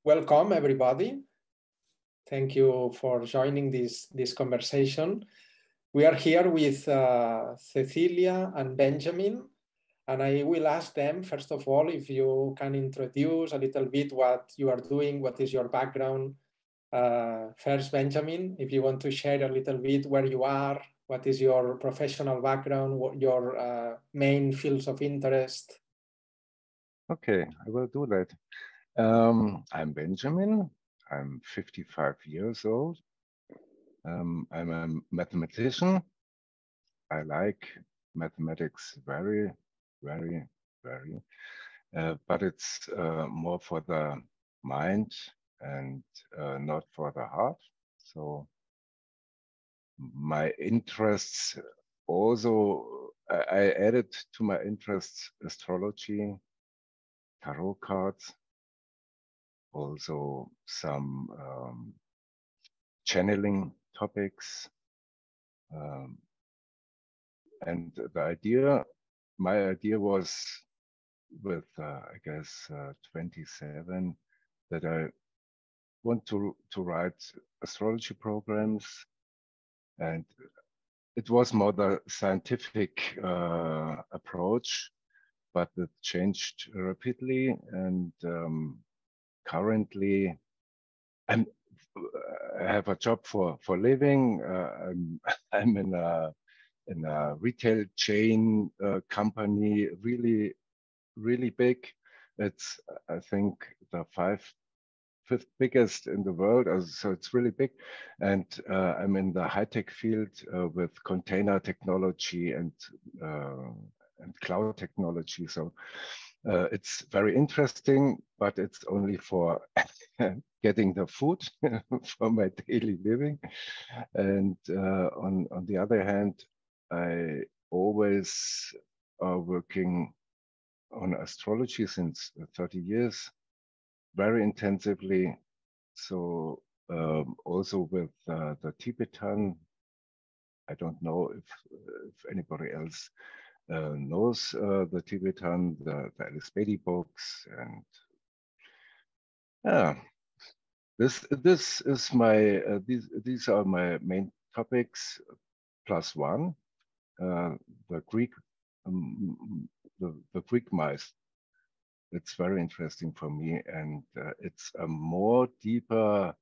Welcome, everybody. Thank you for joining this conversation. We are here with Cecilia and Benjamin, and I will ask them, first of all, if you can introduce a little bit what you are doing, what is your background. First, Benjamin, if you want to share a little bit where you are, what is your professional background, what your main fields of interest. Okay, I will do that. I'm Benjamin. I'm 55 years old. I'm a mathematician. I like mathematics very, very, very. But it's more for the mind and not for the heart. So my interests also, I added to my interests astrology, tarot cards, also some channeling topics. And my idea was with, I guess, 27, that I want to write astrology programs. And it was more the scientific approach, but it changed rapidly. And currently, I have a job for living. I'm in a retail chain company, really big. It's, I think, the fifth biggest in the world. So it's really big. And I'm in the high-tech field with container technology and cloud technology. So it's very interesting, but it's only for getting the food for my daily living. And on the other hand, I always are working on astrology since 30 years, very intensively. So also with the Tibetan, I don't know if anybody else knows the Tibetan, the Alice Beatty books, and yeah, this is my these are my main topics plus one, the Greek the Greek myth. It's very interesting for me, and it's a more deeper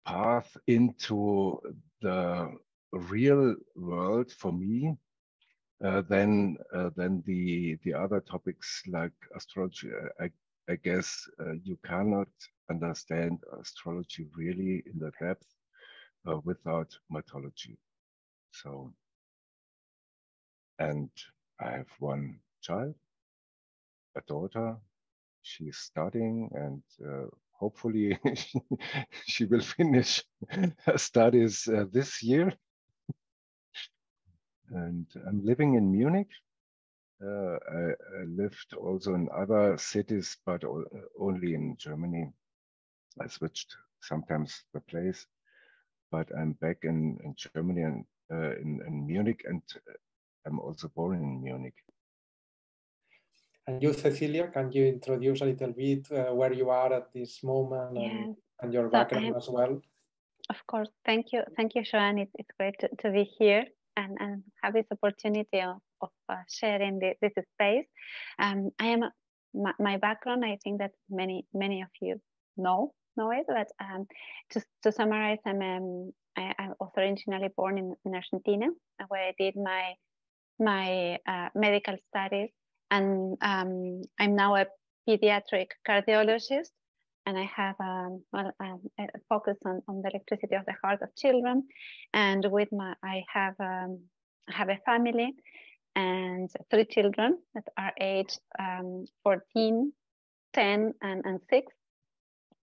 path into the real world for me than the other topics like astrology. I guess you cannot understand astrology really in the depth without mythology. So, and I have one child, a daughter. She's studying, and hopefully she will finish her studies this year. And I'm living in Munich. I lived also in other cities, but only in Germany. I switched sometimes the place, but I'm back in Germany and in Munich, and I'm also born in Munich. And you, Cecilia, can you introduce a little bit where you are at this moment and your background as well? Of course. Thank you, Joan. It's great to be here and have this opportunity of sharing this space. I am my background. I think that many of you know it, but to summarize, I was originally born in Argentina, where I did my medical studies, and I'm now a pediatric cardiologist, and I have a focus on the electricity of the heart of children. And with I have a family and 3 children that are aged 14, 10, and 6.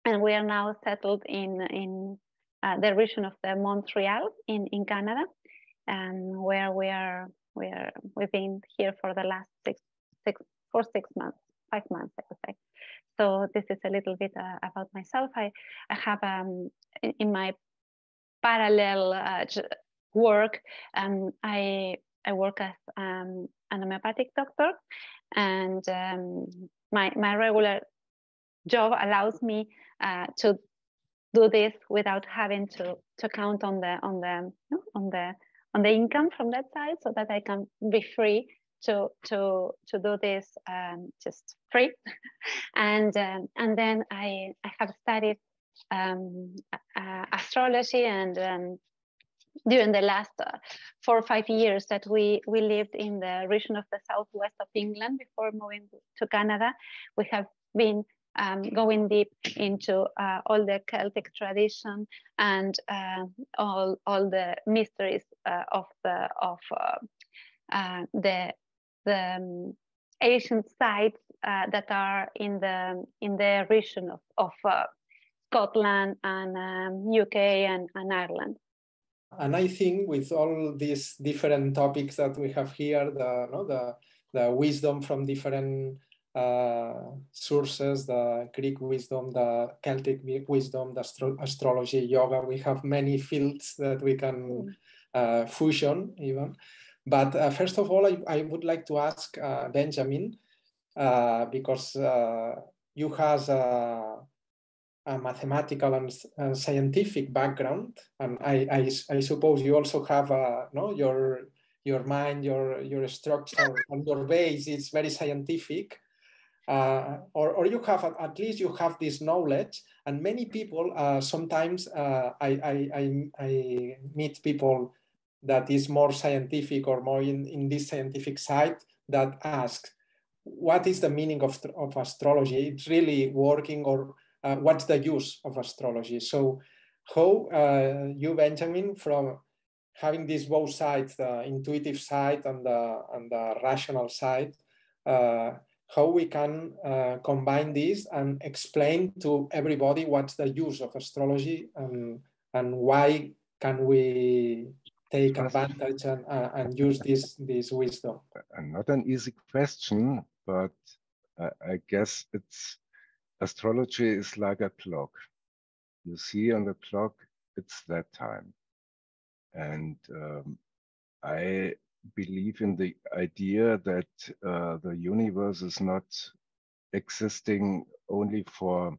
And we are now settled in the region of the Montreal in Canada, and where we've been here for the last 6 months, 5 months, I would say. So this is a little bit about myself. I have in my parallel work, I work as an homeopathic doctor, and my regular job allows me to do this without having to count on the income from that side, so that I can be free to do this just free. And then I have studied astrology, and during the last 4 or 5 years that we lived in the region of the southwest of England before moving to Canada, we have been going deep into all the Celtic tradition and all the mysteries of the ancient sites that are in the region of Scotland and UK and Ireland. And I think with all these different topics that we have here, the wisdom from different sources, the Greek wisdom, the Celtic wisdom, the astrology, yoga, we have many fields that we can fusion even. But first of all, I would like to ask Benjamin, because you has a mathematical and scientific background, and I suppose you also have your mind, your structure, and your base is very scientific, or you have at least you have this knowledge. And many people sometimes I meet people that is more scientific or more in this scientific side that ask, what is the meaning of astrology? It's really working, or what's the use of astrology? So how you, Benjamin, from having these both sides, the intuitive side and the rational side, how we can combine this and explain to everybody what's the use of astrology, and why can we take advantage and use this wisdom? Not an easy question, but I guess astrology is like a clock. You see on the clock, it's that time. And I believe in the idea that the universe is not existing only for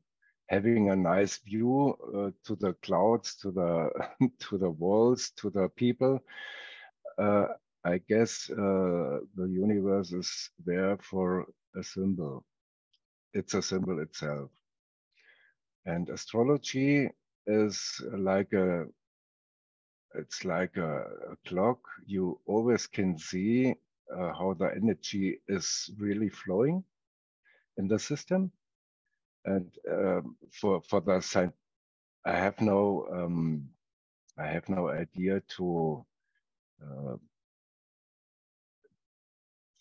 having a nice view to the clouds, to the to the walls, to the people. I guess the universe is there for a symbol. It's a symbol itself. And astrology is like it's like a clock. You always can see how the energy is really flowing in the system. And for the sign, I have no idea to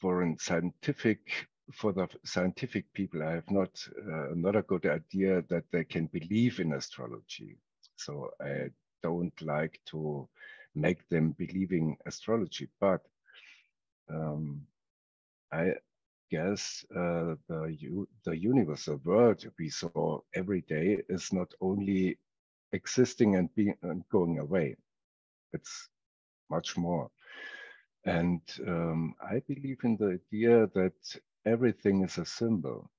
for the scientific people. I have not a good idea that they can believe in astrology. So I don't like to make them believing astrology, but I guess the universe, the world we saw every day is not only existing and going away. It's much more. And I believe in the idea that everything is a symbol.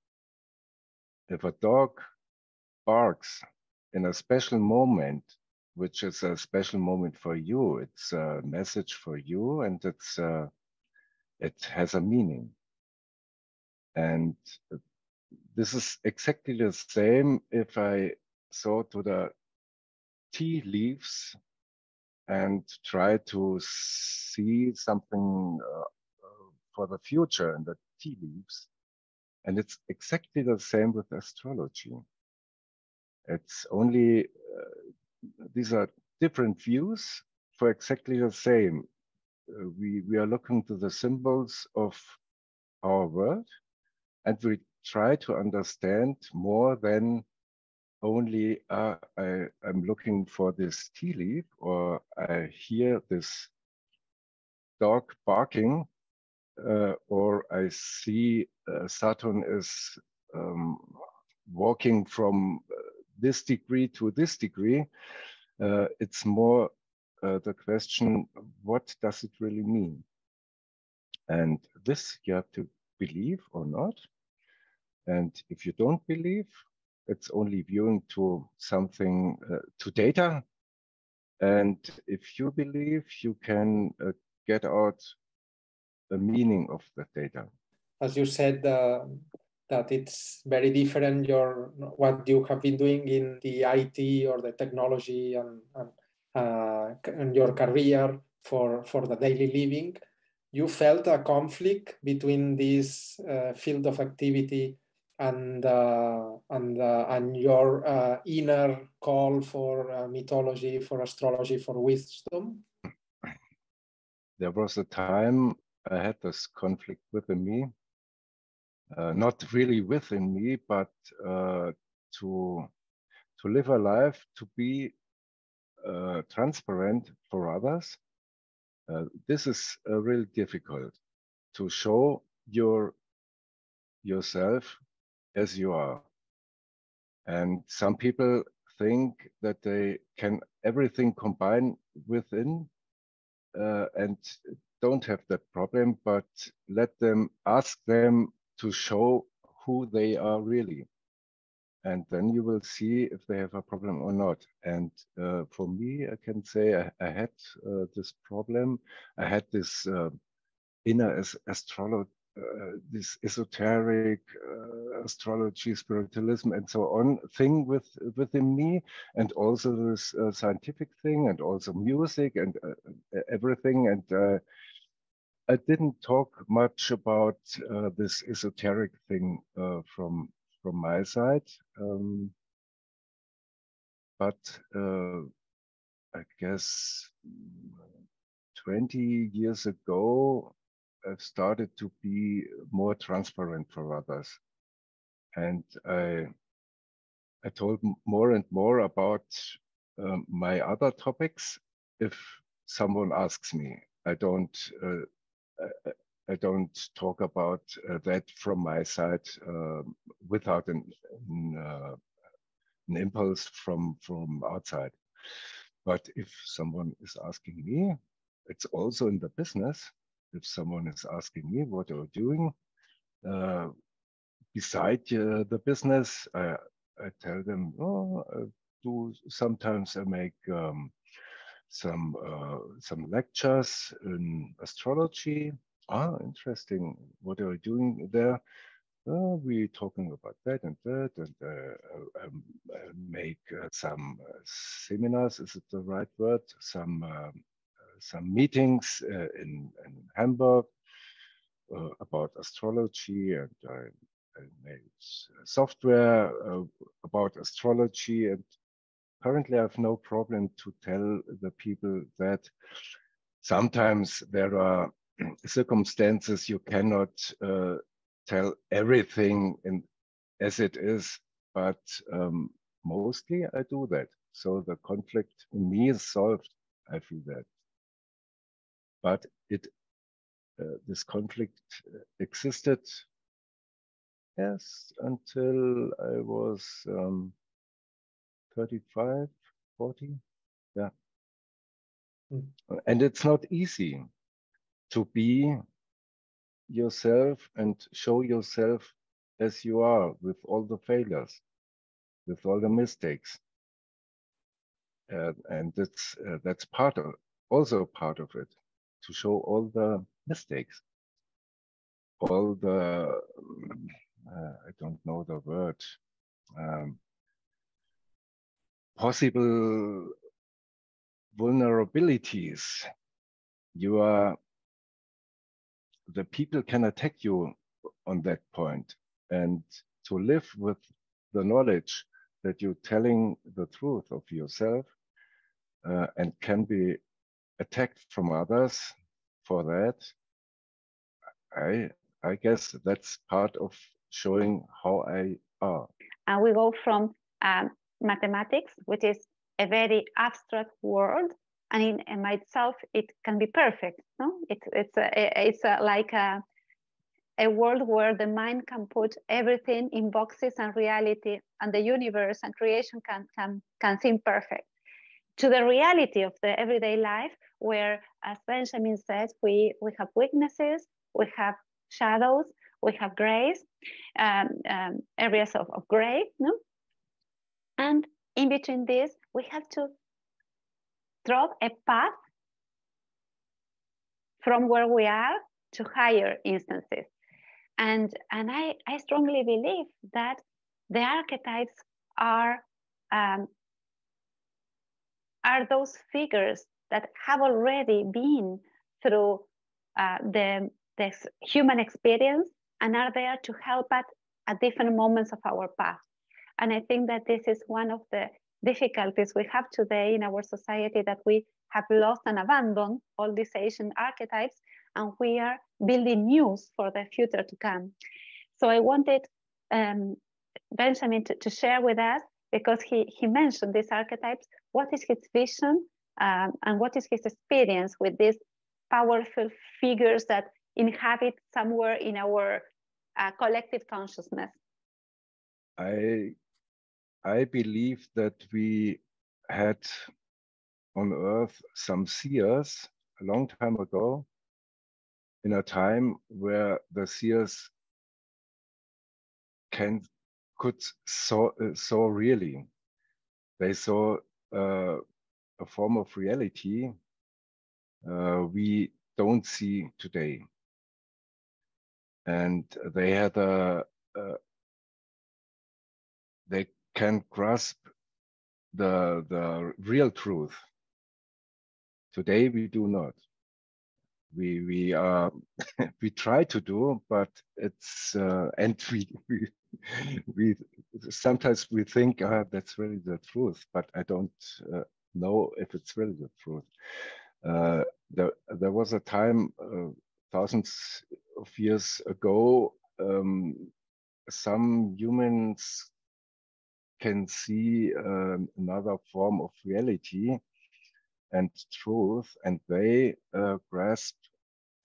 If a dog barks in a special moment, which is a special moment for you, it's a message for you, and it has a meaning. And this is exactly the same if I saw to the tea leaves and try to see something for the future in the tea leaves. And it's exactly the same with astrology. It's only, these are different views for exactly the same. We are looking to the symbols of our world, and we try to understand more than only I'm looking for this tea leaf, or I hear this dog barking, or I see Saturn is walking from this degree to this degree. It's more the question, what does it really mean? And this you have to believe or not. And if you don't believe, It's only viewing to something, to data. And if you believe, you can get out the meaning of the data. As you said, that it's very different what you have been doing in the IT or the technology and your career for the daily living. You felt a conflict between this field of activity and your inner call for mythology, for astrology, for wisdom? There was a time I had this conflict within me, not really within me, but to live a life, to be transparent for others. This is really difficult, to show yourself as you are. And some people think that they can everything combine within and don't have that problem, but ask them to show who they are really. And then you will see if they have a problem or not. And for me, I can say I had this problem. I had this inner astrology, this esoteric astrology, spiritualism, and so on thing within me, and also this scientific thing, and also music and everything. And I didn't talk much about this esoteric thing from my side, but I guess 20 years ago, I've started to be more transparent for others. And I told more and more about my other topics. If someone asks me, I don't talk about that from my side without an impulse from outside. But if someone is asking me, it's also in the business. If someone is asking me what you're doing beside the business, I tell them, oh, sometimes I make some lectures in astrology. Ah, interesting. What are you doing there? We're talking about that and that, and make some seminars. Is it the right word? Some meetings in Hamburg about astrology, and I made software about astrology. And currently, I have no problem to tell the people that sometimes there are circumstances you cannot tell everything as it is, but mostly I do that. So the conflict in me is solved. I feel that, but this conflict existed, yes, until I was 35, 40, yeah. And it's not easy to be yourself and show yourself as you are, with all the failures, with all the mistakes, and that's also part of it, to show all the mistakes, all the I don't know the word, possible vulnerabilities. The people can attack you on that point, and to live with the knowledge that you're telling the truth of yourself and can be attacked from others for that, I guess that's part of showing how I are. And we go from mathematics, which is a very abstract world, and in myself it can be perfect. No, it's like a world where the mind can put everything in boxes, and reality and the universe and creation can seem perfect. To the reality of the everyday life, where, as Benjamin said, we have weaknesses, we have shadows, we have grays, areas of gray, no? in between this, we have to draw a path from where we are to higher instances. And I strongly believe that the archetypes are those figures that have already been through the human experience and are there to help us at different moments of our path. And I think that this is one of the difficulties we have today in our society, that we have lost and abandoned all these ancient archetypes, and we are building news for the future to come. So I wanted Benjamin to share with us, because he mentioned these archetypes, what is his vision and what is his experience with these powerful figures that inhabit somewhere in our collective consciousness. I believe that we had on Earth some seers a long time ago, in a time where the seers could saw really. They saw a form of reality we don't see today, and they had they can grasp the real truth. Today we do not. We are we try to do, but it's and we sometimes we think that's really the truth, but I don't know if it's really the truth. There was a time thousands of years ago, some humans can see another form of reality and truth, and they grasp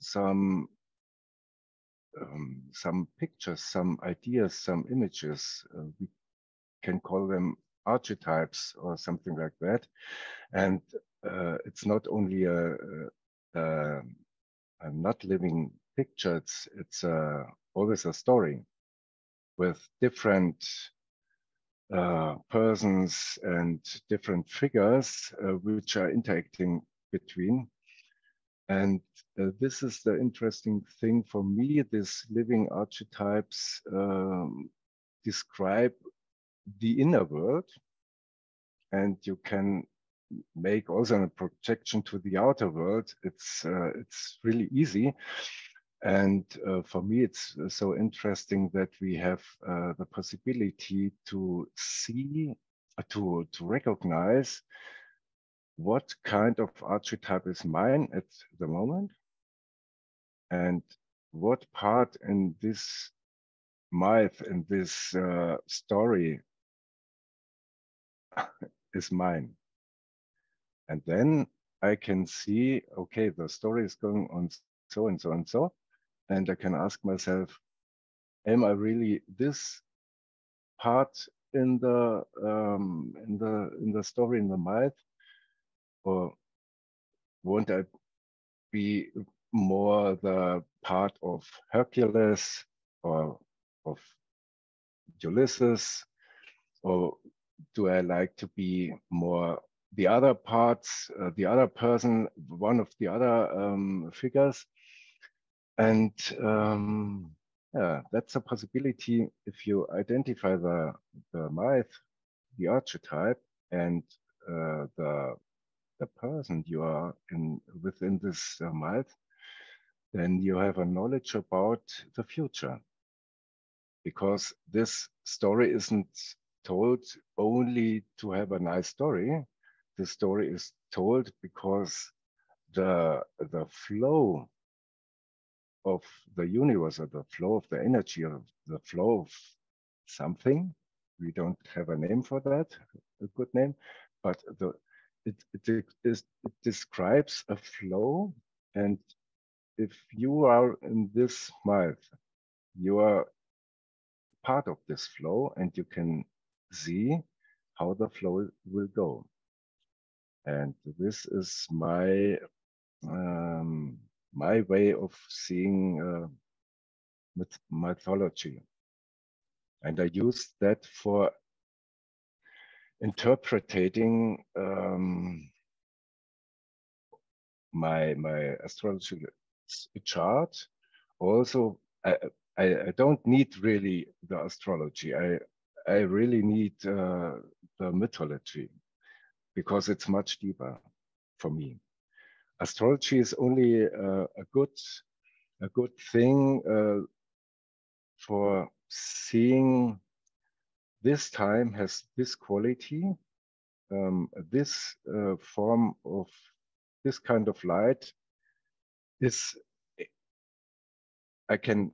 some pictures, some ideas, some images. We can call them archetypes or something like that. And it's not only a not living picture, it's always a story with different persons and different figures which are interacting between. And this is the interesting thing for me. These living archetypes describe the inner world, and you can make also a projection to the outer world. It's really easy. And for me, it's so interesting that we have the possibility to see, to recognize what kind of archetype is mine at the moment, and what part in this myth, in this story is mine. And then I can see, okay, the story is going on so and so and so, and I can ask myself, am I really this part in the story, in the myth, or won't I be more the part of Hercules or of Ulysses, or do I like to be more the other parts, the other person, one of the other figures? And yeah, that's a possibility if you identify the myth, the archetype, and the person you are within this myth, then you have a knowledge about the future. Because this story isn't told only to have a nice story. The story is told because the flow of the universe, or the flow of the energy, or the flow of something, we don't have a name for that, a good name, but it describes a flow. And if you are in this myth, you are part of this flow, and you can see how the flow will go. And this is my my way of seeing mythology, and I use that for interpreting my astrology chart. Also, I don't need really the astrology. I really need the mythology, because it's much deeper for me. Astrology is only a good thing for seeing this time has this quality, this form of this kind of light is, I can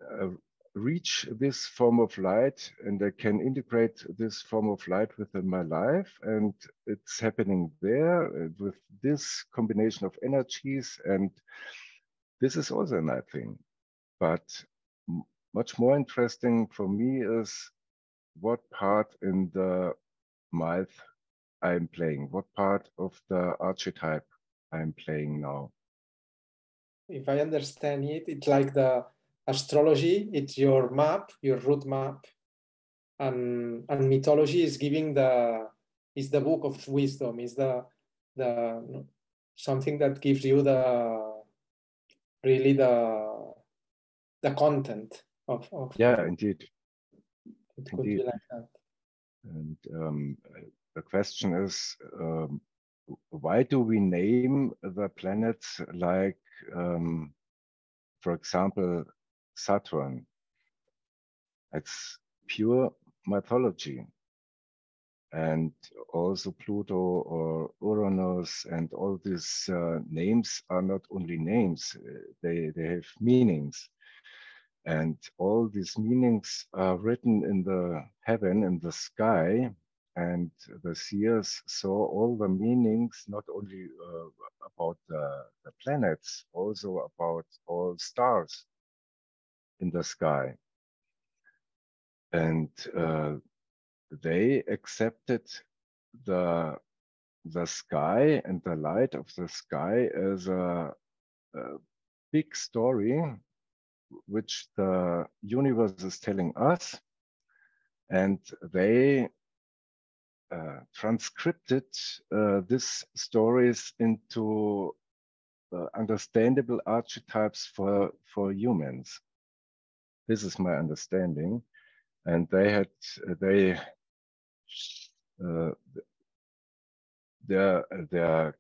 reach this form of light, and I can integrate this form of light within my life, and it's happening there with this combination of energies, and this is also a nice thing. But much more interesting for me is what part in the myth I'm playing, what part of the archetype I'm playing now. If I understand it, it's like the astrology, it's your map, your route map, and mythology is giving is the book of wisdom, is the something that gives you really the content of yeah, indeed. It could be like that. And the question is, why do we name the planets like, for example, Saturn? It's pure mythology. And also Pluto or Uranus, and all these names are not only names, they have meanings. And all these meanings are written in the heaven, in the sky, and the seers saw all the meanings, not only about the planets, also about all stars in the sky. And they accepted the sky and the light of the sky as a big story which the universe is telling us, and they transcripted these stories into understandable archetypes for humans. This is my understanding, and their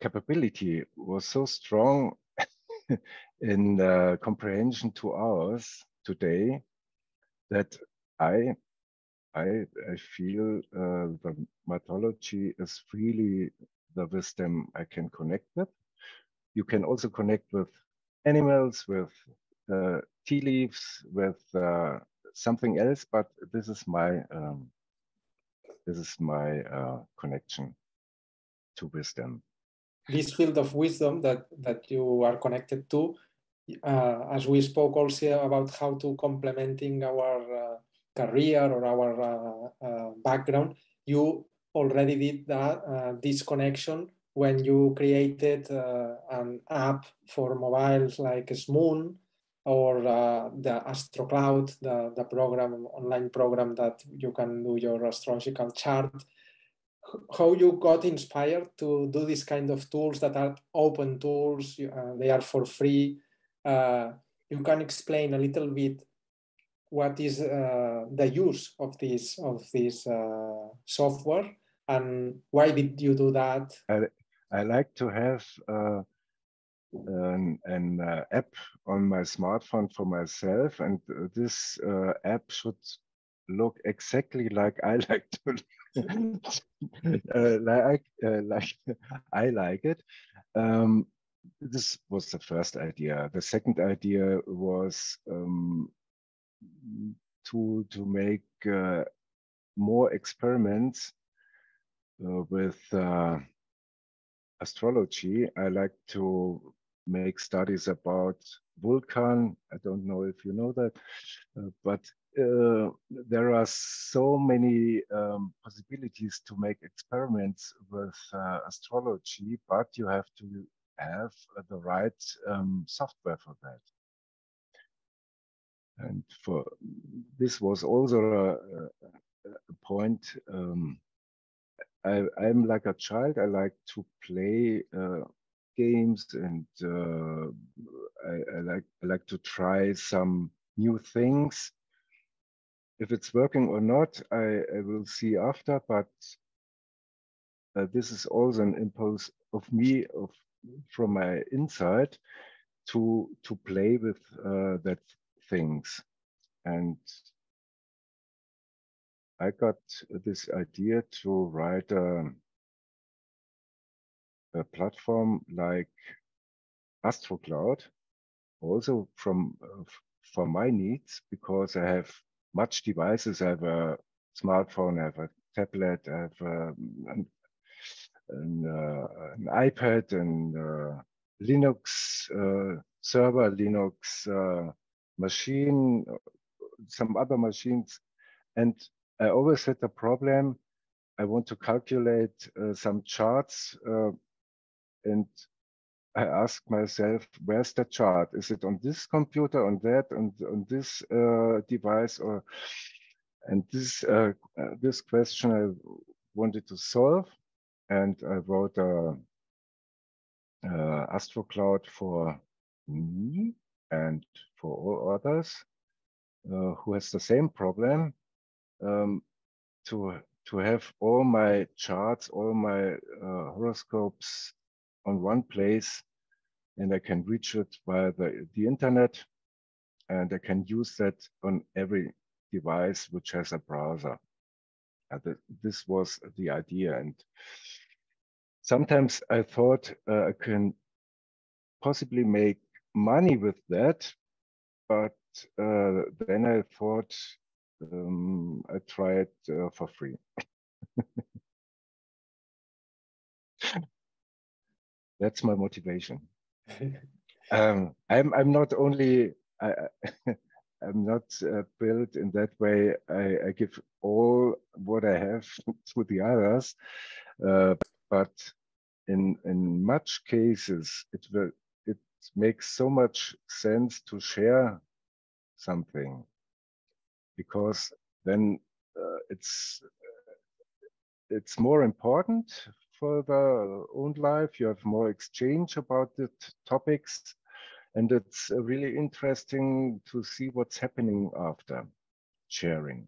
capability was so strong in comprehension to ours today that I feel the mythology is really the wisdom I can connect with. You can also connect with animals, with tea leaves, with something else, but this is my connection to wisdom. This field of wisdom that you are connected to, as we spoke also about how to complementing our career or our background, you already did that this connection when you created an app for mobiles like Smoon, or the AstroCloud, the program, online program that you can do your astrological chart. How you got inspired to do this kind of tools that are open tools, they are for free. You can explain a little bit what is the use of this software, and why did you do that? I like to have an app on my smartphone for myself, and this app should look exactly like I like to like I like it. This was the first idea. The second idea was to make more experiments with astrology. I like to make studies about Vulcan. I don't know if you know that, but there are so many possibilities to make experiments with astrology, but you have to have the right software for that. And for this was also a point I'm like a child. I like to play games, and I like to try some new things. If it's working or not, I will see after. But this is also an impulse of me, from my inside, to play with that things. And I got this idea to write a platform like AstroCloud, also for my needs, because I have much devices. I have a smartphone, I have a tablet, I have an iPad, and Linux server, Linux machine, some other machines. And I always had a problem. I want to calculate some charts, and I ask myself, where's the chart? Is it on this computer, on that, on this device, or? And this question I wanted to solve, and I wrote a AstroCloud for me and for all others who has the same problem, to have all my charts, all my horoscopes on one place, and I can reach it via the internet, and I can use that on every device which has a browser. This was the idea, and sometimes I thought I can possibly make money with that, but then I thought I try it for free. That's my motivation. I'm not only I'm not built in that way. I give all what I have to the others, but in much cases it makes so much sense to share something, because then it's more important for the own life. You have more exchange about the topics, and it's really interesting to see what's happening after sharing.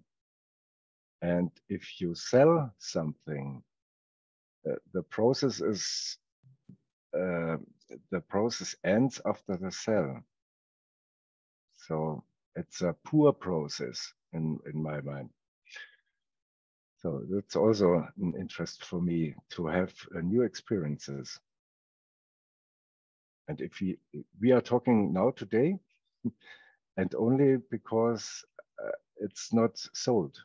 And if you sell something, the process is the process ends after the sell. So it's a poor process in my mind. So that's also an interest for me, to have new experiences. And if we are talking now today, and only because it's not sold.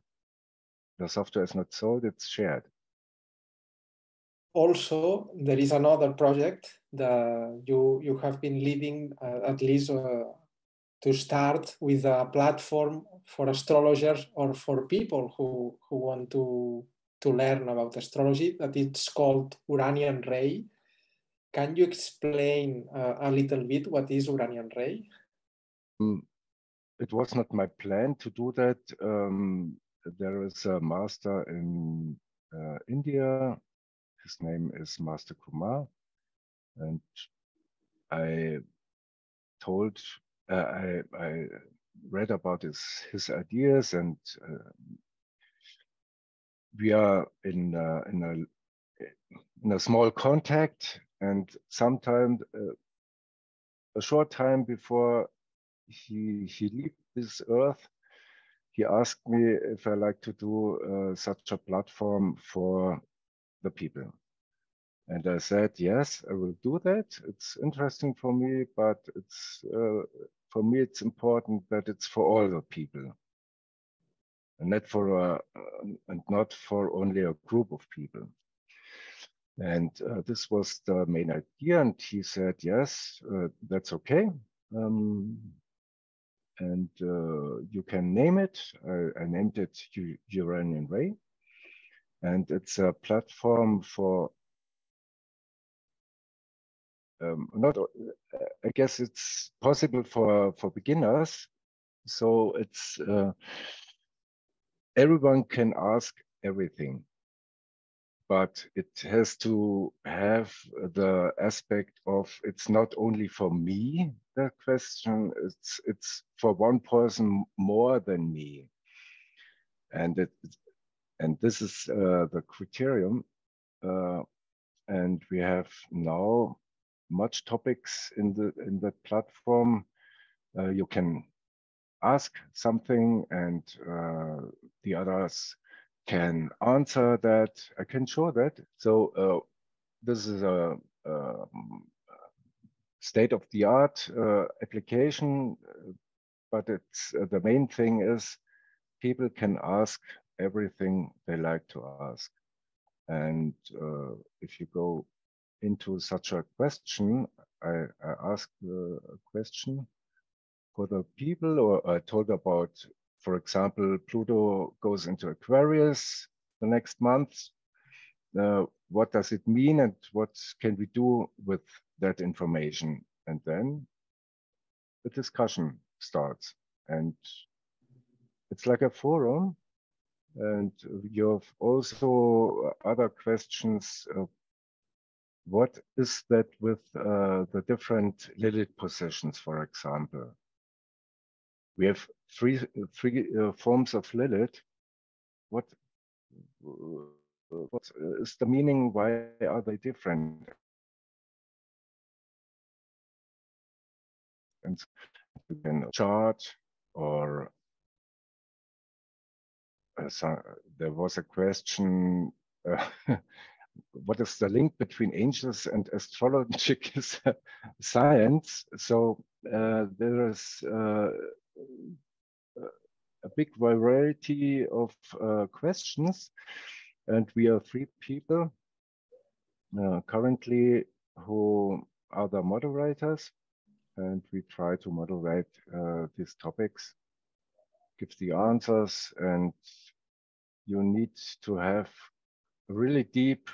The software is not sold, it's shared. Also, there is another project that you have been leading, at least to start with a platform for astrologers or for people who want to learn about astrology, that it's called Uranian Ray. Can you explain a little bit what is Uranian Ray? It was not my plan to do that. There is a master in India. His name is Master Kumar, and I read about his ideas, and we are in a small contact, and sometime a short time before he leaves this earth, he asked me if I like to do such a platform for the people. And I said, yes, I will do that. It's interesting for me, but it's for me, it's important that it's for all the people, and not for only a group of people. And this was the main idea. And he said, yes, that's okay. And you can name it. I named it Uranian Ray. And it's a platform for I guess it's possible for beginners. So it's everyone can ask everything, but it has to have the aspect of it's not only for me, the question, it's for one person more than me. And this is the criterion. And we have now much topics in the platform. You can ask something and the others can answer that. I can show that. So this is a state-of-the-art application, but it's the main thing is people can ask everything they like to ask. And if you go into such a question, I asked a question for the people, or I told about, for example, Pluto goes into Aquarius the next month. What does it mean and what can we do with that information? And then the discussion starts. And it's like a forum. And you have also other questions. What is that with the different Lilith positions, for example? We have three forms of Lilith. What is the meaning? Why are they different? And you can chart, or there was a question, what is the link between angels and astrological science? So there is a big variety of questions, and we are 3 people currently who are the moderators, and we try to moderate these topics, give the answers, and you need to have a really deep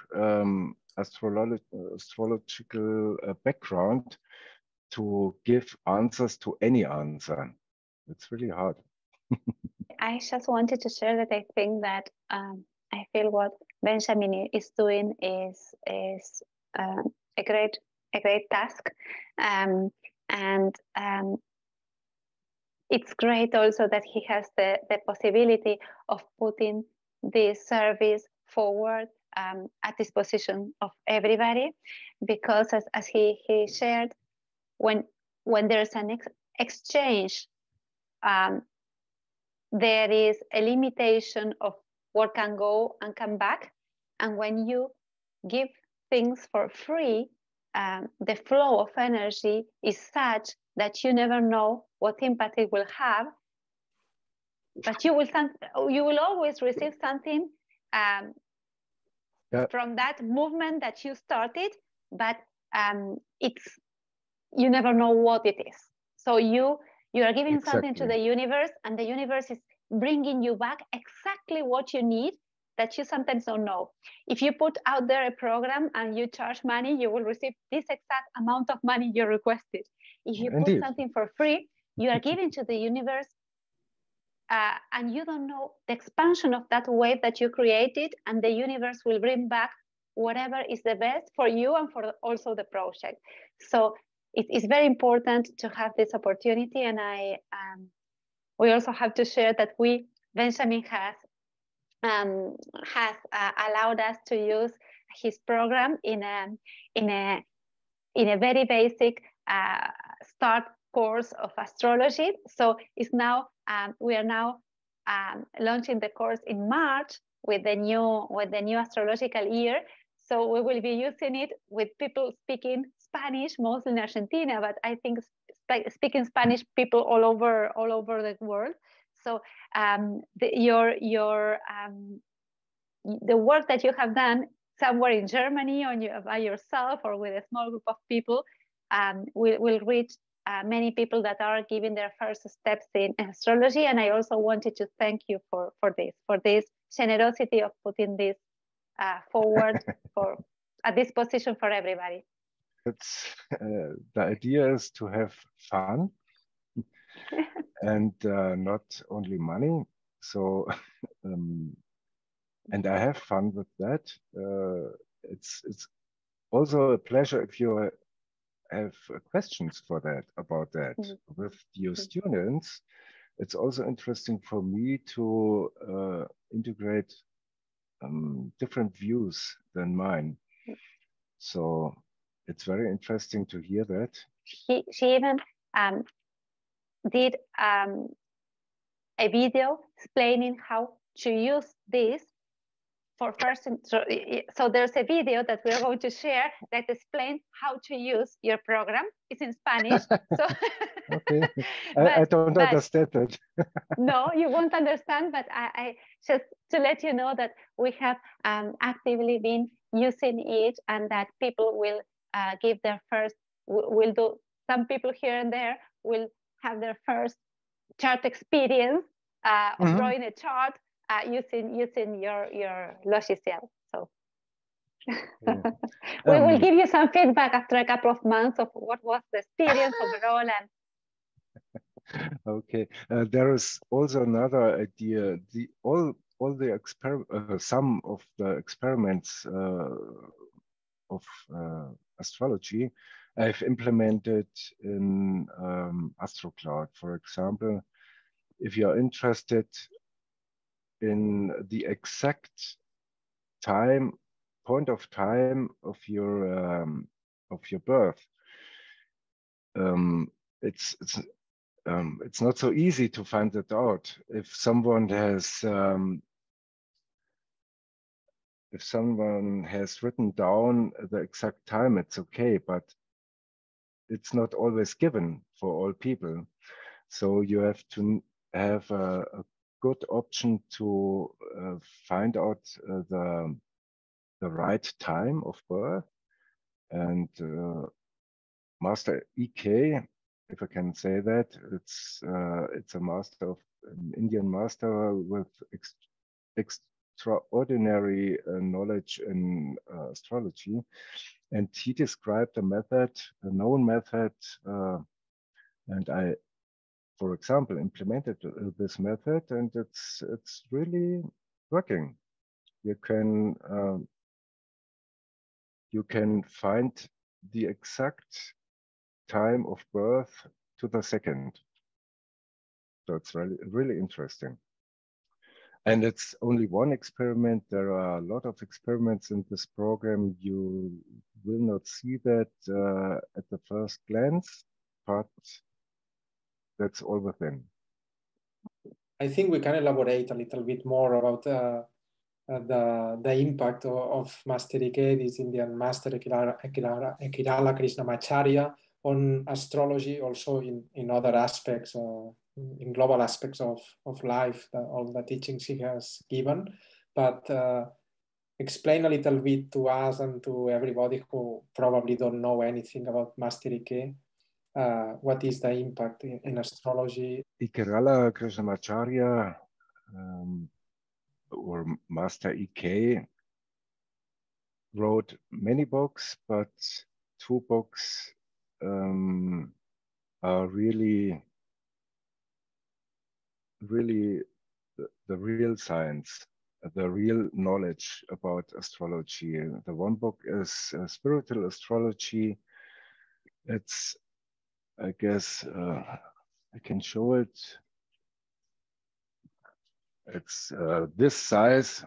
astrological background to give answers to any answer. It's really hard. I just wanted to share that I think that I feel what Benjamin is doing is a great task, and it's great also that he has the possibility of putting this service forward at disposition of everybody, because as he shared, when there's an exchange, there is a limitation of what can go and come back. And when you give things for free, the flow of energy is such that you never know what impact it will have. But you will always receive something from that movement that you started, but you never know what it is. So you are giving something to the universe, and the universe is bringing you back exactly what you need, that you sometimes don't know. If you put out there a program and you charge money, you will receive this exact amount of money you requested. If you put something for free, you are giving to the universe, and you don't know the expansion of that wave that you created, and the universe will bring back whatever is the best for you and for also the project. So it's very important to have this opportunity, and we also have to share that Benjamin has allowed us to use his program in a very basic start course of astrology. So it's now we are now launching the course in March with the new astrological year. So we will be using it with people speaking Spanish, mostly in Argentina, but I think speaking Spanish people all over the world. So the work that you have done somewhere in Germany by yourself or with a small group of people will reach many people that are giving their first steps in astrology. And I also wanted to thank you for this generosity of putting this forward at this position for everybody. It's the idea is to have fun and not only money. So and I have fun with that. It's also a pleasure if you have questions for that, about that with your students. It's also interesting for me to integrate different views than mine. So it's very interesting to hear that. She even did a video explaining how to use this for first. So there's a video that we're going to share that explains how to use your program. It's in Spanish. So okay, I don't understand that. No, you won't understand, but I just to let you know that we have actively been using it, and that people will give their first, will do, some people here and there will have their first chart experience of drawing a chart using your logiciel. So we will give you some feedback after a couple of months of what was the experience overall. And okay, there is also another idea. Some of the experiments of astrology I've implemented in AstroCloud. For example, if you're interested in the exact point of time of your birth, it's not so easy to find it out. If someone has written down the exact time, it's okay, but it's not always given for all people. So you have to have a good option to find out the right time of birth. And Master EK, if I can say that, it's a master of an Indian master with extraordinary knowledge in astrology, and he described a method, a known method, and I, for example, implemented this method, and it's really working. You can find the exact time of birth to the second. So it's really interesting. And it's only one experiment. There are a lot of experiments in this program. You will not see that at the first glance, but that's all within. I think we can elaborate a little bit more about the impact of Master Ike, this Indian master Ekirala Krishnamacharya, on astrology, also in other aspects, in global aspects of life, all the teachings he has given. But explain a little bit to us and to everybody who probably don't know anything about Master Ike. What is the impact in astrology? Ekirala Krishnamacharya, or Master Ike, wrote many books, but 2 books are really the real science, the real knowledge about astrology. The one book is Spiritual Astrology. It's, I guess, I can show it. It's this size,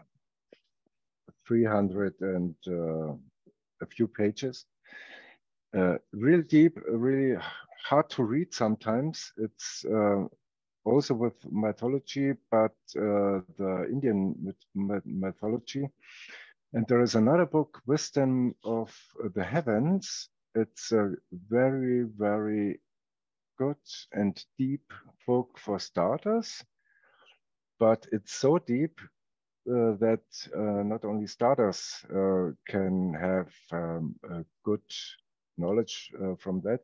300 and a few pages. Real deep, really hard to read sometimes. It's also with mythology, but the Indian mythology. And there is another book, Wisdom of the Heavens. It's a very, very good and deep book for starters, but it's so deep that not only starters can have a good knowledge from that,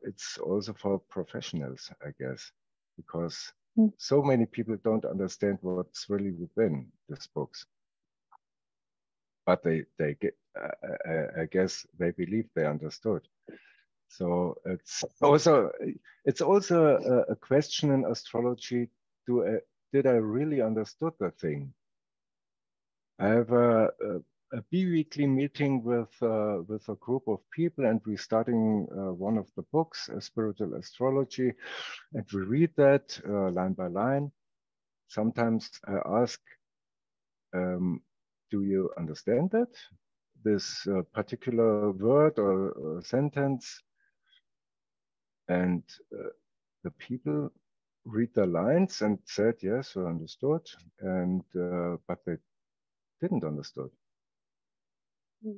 it's also for professionals, I guess, because so many people don't understand what's really within these books. But they get, I guess they believe they understood. So it's also a question in astrology: did I really understood the thing? I have a bi-weekly meeting with a group of people, and we're studying one of the books, Spiritual Astrology, and we read that line by line. Sometimes I ask, do you understand that? This particular word or sentence? And the people read the lines and said, yes, we understood, and but they didn't understood.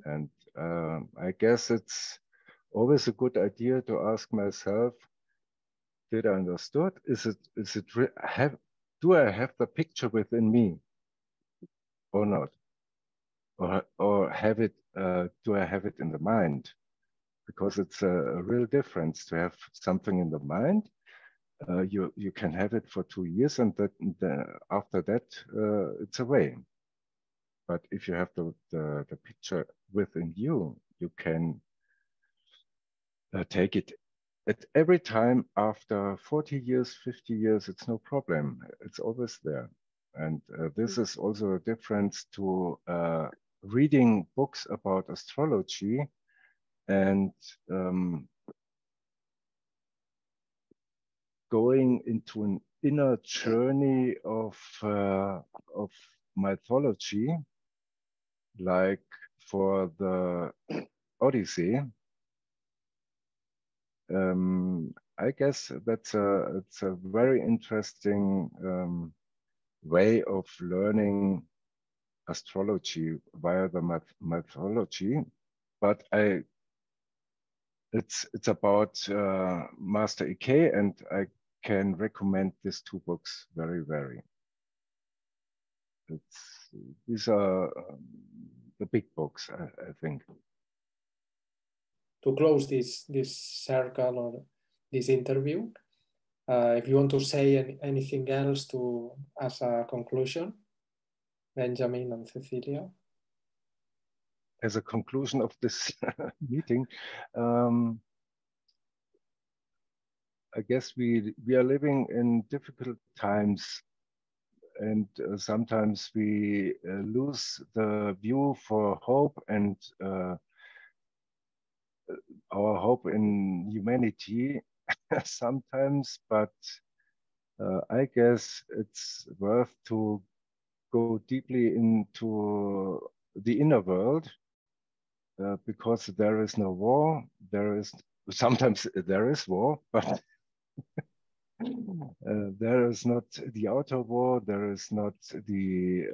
And I guess it's always a good idea to ask myself, did I understood? Do I have the picture within me or not? Or have it, do I have it in the mind? Because it's a real difference to have something in the mind. You can have it for 2 years, and after that, it's away. But if you have the picture within you, you can take it at every time after 40 years, 50 years, it's no problem. It's always there. And this is also a difference to reading books about astrology and going into an inner journey of mythology, like for the Odyssey. I guess it's a very interesting way of learning astrology via the mythology, but it's about Master Ike, and I can recommend these 2 books very. These are the big books, I think. To close this circle or this interview, if you want to say anything else as a conclusion, Benjamin and Cecilia. As a conclusion of this meeting, I guess we are living in difficult times, and sometimes we lose the view for hope and our hope in humanity sometimes, but I guess it's worth to go deeply into the inner world, because there is no war. Sometimes there is war, but there is not the outer war. There is not the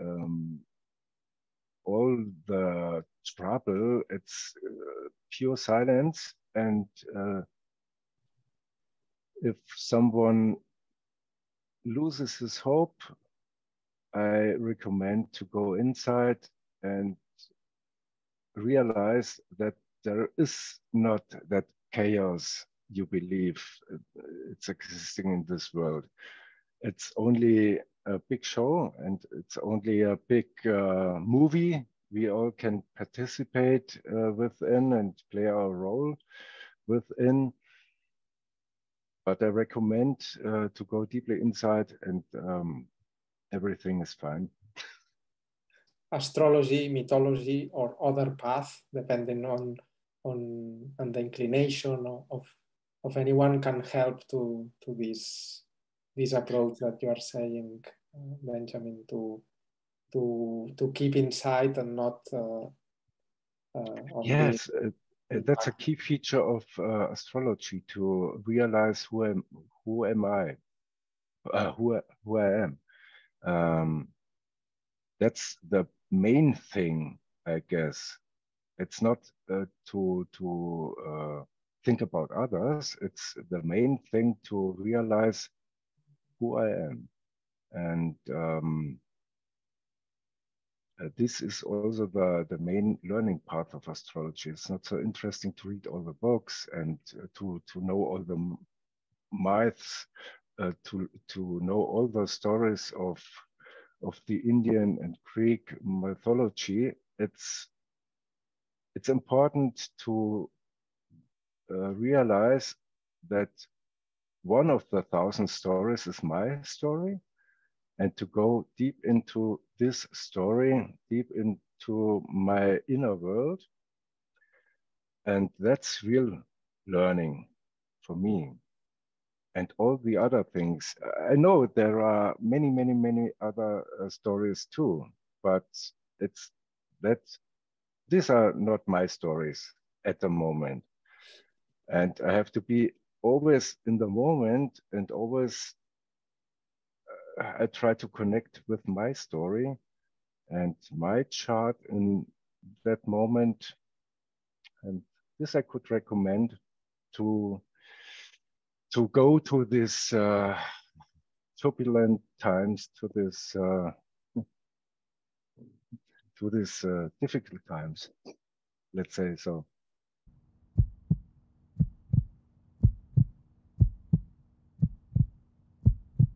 all the trouble. It's pure silence. And if someone loses his hope, I recommend to go inside and realize that there is not that chaos you believe it's existing in this world. It's only a big show, and it's only a big movie we all can participate within and play our role within. But I recommend to go deeply inside, and everything is fine. Astrology, mythology, or other path, depending on the inclination of anyone, can help to this approach that you are saying, Benjamin, to keep inside and not. Yes, that's a key feature of astrology, to realize who am I, who I am. That's the main thing, I guess. It's not to think about others. It's the main thing to realize who I am. And this is also the main learning path of astrology. It's not so interesting to read all the books and to know all the myths, to know all the stories of the Indian and Greek mythology. It's important to realize that one of the 1,000 stories is my story, and to go deep into this story, deep into my inner world. And that's real learning for me. And all the other things, I know there are many, many, many other stories too, but it's that these are not my stories at the moment. And I have to be always in the moment, and always I try to connect with my story and my chart in that moment. And this I could recommend to go to this turbulent times, to this difficult times, let's say so.